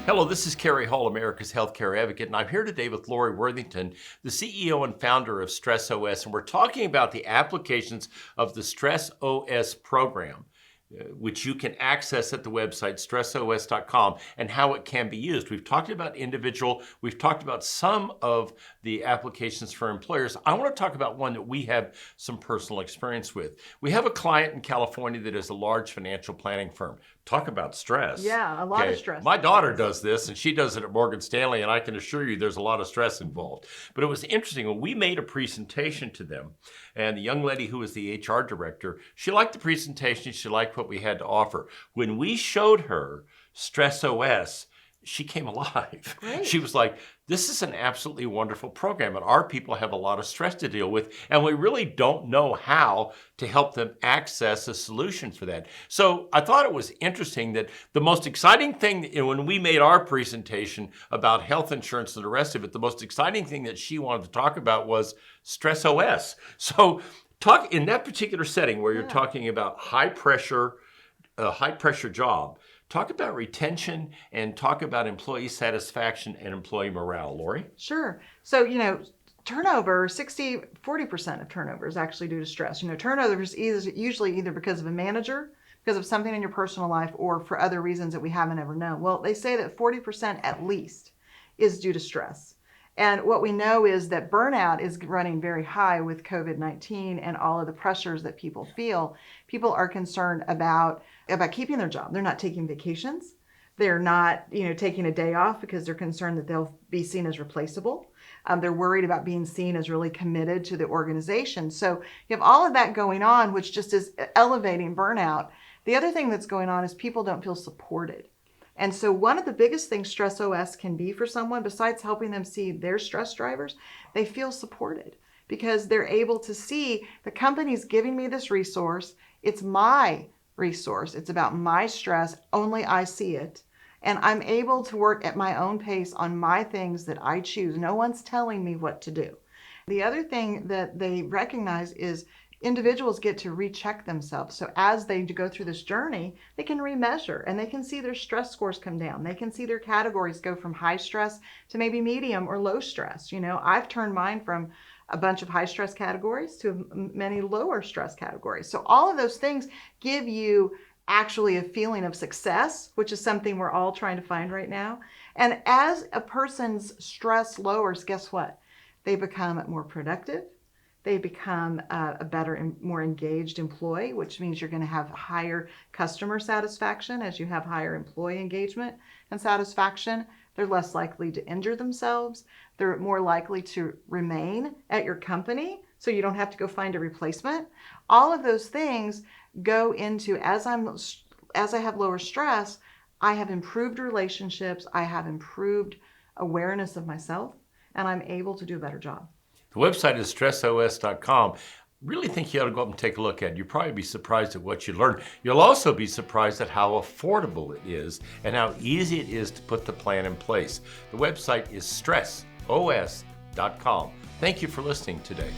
Hello, this is Kerry Hall, America's Healthcare Advocate, and I'm here today with Lori Worthington, the CEO and founder of StressOS, and we're talking about the applications of the StressOS program, which you can access at the website stressos.com, and how it can be used. We've talked about individual, we've talked about some of the applications for employers. I want to talk about one that we have some personal experience with. We have a client in California that is a large financial planning firm. Talk about stress. Yeah, a lot of stress. My daughter does this, and she does it at Morgan Stanley, and I can assure you there's a lot of stress involved. But it was interesting when we made a presentation to them, and the young lady who was the HR director, she liked the presentation, she liked what we had to offer. When we showed her StressOS, she came alive. Great. She was like, this is an absolutely wonderful program, and our people have a lot of stress to deal with, and we really don't know how to help them access a solution for that. So I thought it was interesting that the most exciting thing, when we made our presentation about health insurance and the rest of it, the most exciting thing that she wanted to talk about was StressOS. So talk in that particular setting where you're talking about high pressure job. Talk about retention and talk about employee satisfaction and employee morale. Lori? Sure. So, turnover, 40% of turnover is actually due to stress. Turnover is usually either because of a manager, because of something in your personal life, or for other reasons that we haven't ever known. Well, they say that 40% at least is due to stress. And what we know is that burnout is running very high with COVID-19 and all of the pressures that people feel. People are concerned about keeping their job. They're not taking vacations. They're not, taking a day off because they're concerned that they'll be seen as replaceable. They're worried about being seen as really committed to the organization. So you have all of that going on, which just is elevating burnout. The other thing that's going on is people don't feel supported. And so one of the biggest things StressOS can be for someone, besides helping them see their stress drivers, they feel supported because they're able to see the company's giving me this resource. It's my resource. It's about my stress. Only I see it. And I'm able to work at my own pace on my things that I choose. No one's telling me what to do. The other thing that they recognize is individuals get to recheck themselves. So as they go through this journey, they can remeasure and they can see their stress scores come down. They can see their categories go from high stress to maybe medium or low stress. I've turned mine from a bunch of high stress categories to many lower stress categories. So all of those things give you actually a feeling of success, which is something we're all trying to find right now. And as a person's stress lowers, guess what? They become more productive. They become a better and more engaged employee, which means you're going to have higher customer satisfaction. As you have higher employee engagement and satisfaction, they're less likely to injure themselves. They're more likely to remain at your company, so you don't have to go find a replacement. All of those things go into, as I have lower stress, I have improved relationships, I have improved awareness of myself, and I'm able to do a better job. The website is stressos.com. Really think you ought to go up and take a look at it. You'll probably be surprised at what you learn. You'll also be surprised at how affordable it is and how easy it is to put the plan in place. The website is stressos.com. Thank you for listening today.